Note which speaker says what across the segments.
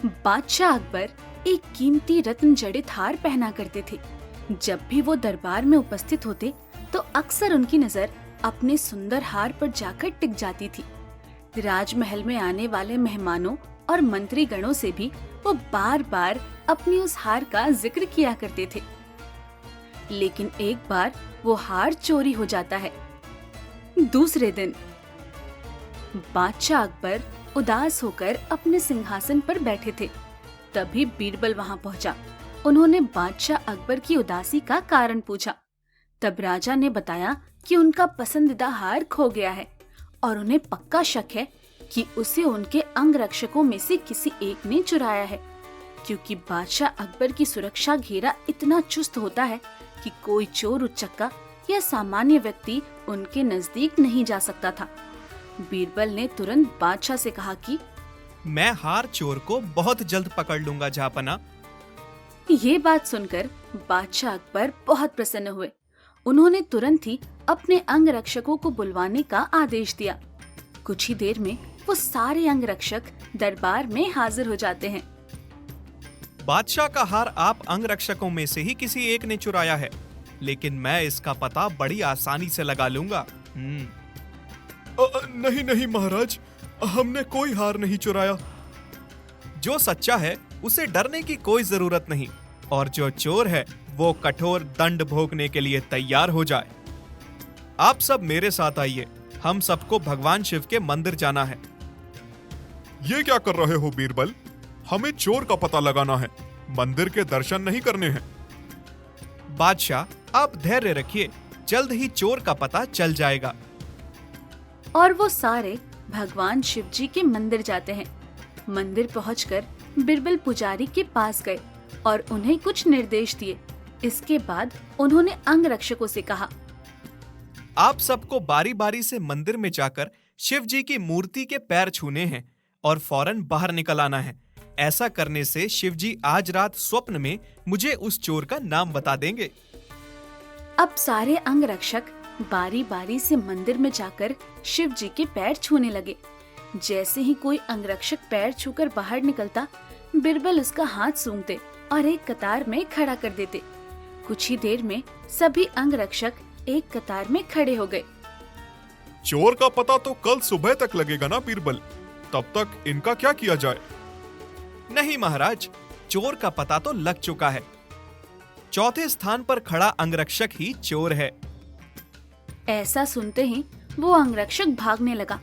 Speaker 1: बादशाह अकबर एक कीमती रत्न जड़ित हार पहना करते थे। जब भी वो दरबार में उपस्थित होते तो अक्सर उनकी नजर अपने सुंदर हार पर जाकर टिक जाती थी। राजमहल में आने वाले मेहमानों और मंत्री गणों से भी वो बार बार अपनी उस हार का जिक्र किया करते थे। लेकिन एक बार वो हार चोरी हो जाता है। दूसरे दिन बादशाह अकबर उदास होकर अपने सिंहासन पर बैठे थे। तभी बीरबल वहां पहुंचा। उन्होंने बादशाह अकबर की उदासी का कारण पूछा। तब राजा ने बताया कि उनका पसंदीदा हार खो गया है और उन्हें पक्का शक है कि उसे उनके अंगरक्षकों में से किसी एक ने चुराया है, क्योंकि बादशाह अकबर की सुरक्षा घेरा इतना चुस्त होता है कि कोई चोर उचक्का या सामान्य व्यक्ति उनके नजदीक नहीं जा सकता था। बीरबल ने तुरंत बादशाह से कहा कि
Speaker 2: मैं हार चोर को बहुत जल्द पकड़ लूंगा जहाँपना।
Speaker 1: ये बात सुनकर बादशाह अकबर बहुत प्रसन्न हुए। उन्होंने तुरंत ही अपने अंगरक्षकों को बुलवाने का आदेश दिया। कुछ ही देर में वो सारे अंगरक्षक दरबार में हाजिर हो जाते हैं।
Speaker 2: बादशाह का हार आप अंगरक्षकों में से ही किसी एक ने चुराया है, लेकिन मैं इसका पता बड़ी आसानी से लगा लूंगा।
Speaker 3: नहीं नहीं महाराज, हमने कोई हार नहीं चुराया।
Speaker 2: जो सच्चा है उसे डरने की कोई जरूरत नहीं, और जो चोर है वो कठोर दंड भोगने के लिए तैयार हो जाए। आप सब मेरे साथ आइए, हम सबको भगवान शिव के मंदिर जाना है।
Speaker 3: ये क्या कर रहे हो बीरबल? हमें चोर का पता लगाना है, मंदिर के दर्शन नहीं करने हैं।
Speaker 2: बादशाह आप धैर्य रखिए, जल्द ही चोर का पता चल जाएगा।
Speaker 1: और वो सारे भगवान शिव जी के मंदिर जाते हैं। मंदिर पहुंचकर बीरबल पुजारी के पास गए और उन्हें कुछ निर्देश दिए। इसके बाद उन्होंने अंगरक्षकों से कहा,
Speaker 2: आप सबको बारी बारी से मंदिर में जाकर शिव जी की मूर्ति के पैर छूने हैं और फौरन बाहर निकल आना है। ऐसा करने से शिव जी आज रात स्वप्न में मुझे उस चोर का नाम बता देंगे।
Speaker 1: अब सारे अंगरक्षक बारी बारी से मंदिर में जाकर शिव जी के पैर छूने लगे। जैसे ही कोई अंगरक्षक पैर छूकर बाहर निकलता, बीरबल उसका हाथ सूंघते और एक कतार में खड़ा कर देते। कुछ ही देर में सभी अंगरक्षक एक कतार में खड़े हो गए।
Speaker 3: चोर का पता तो कल सुबह तक लगेगा ना बीरबल? तब तक इनका क्या किया जाए?
Speaker 2: नहीं महाराज, चोर का पता तो लग चुका है। चौथे स्थान पर खड़ा अंगरक्षक ही चोर है।
Speaker 1: ऐसा सुनते ही वो अंगरक्षक भागने लगा,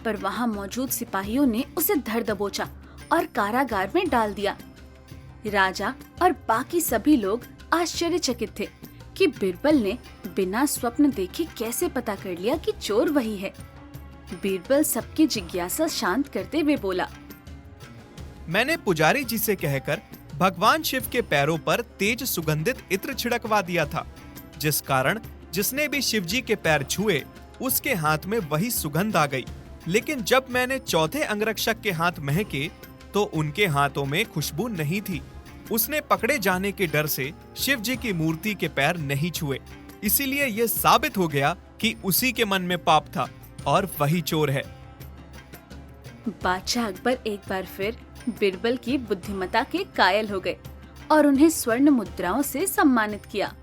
Speaker 1: पर वहाँ मौजूद सिपाहियों ने उसे धर दबोचा और कारागार में डाल दिया। राजा और बाकी सभी लोग आश्चर्यचकित थे कि बीरबल ने बिना स्वप्न देखे कैसे पता कर लिया कि चोर वही है। बीरबल सबकी जिज्ञासा शांत करते हुए बोला,
Speaker 2: मैंने पुजारी जी से कहकर भगवान शिव के पैरों पर तेज सुगंधित इत्र छिड़कवा दिया था, जिस कारण जिसने भी शिव जी के पैर छुए उसके हाथ में वही सुगंध आ गई। लेकिन जब मैंने चौथे अंगरक्षक के हाथ महके तो उनके हाथों में खुशबू नहीं थी। उसने पकड़े जाने के डर से शिव जी की मूर्ति के पैर नहीं छुए। इसीलिए यह साबित हो गया कि उसी के मन में पाप था और वही चोर है।
Speaker 1: बादशाह अकबर एक बार फिर बीरबल की बुद्धिमत्ता के कायल हो गए और उन्हें स्वर्ण मुद्राओं से सम्मानित किया।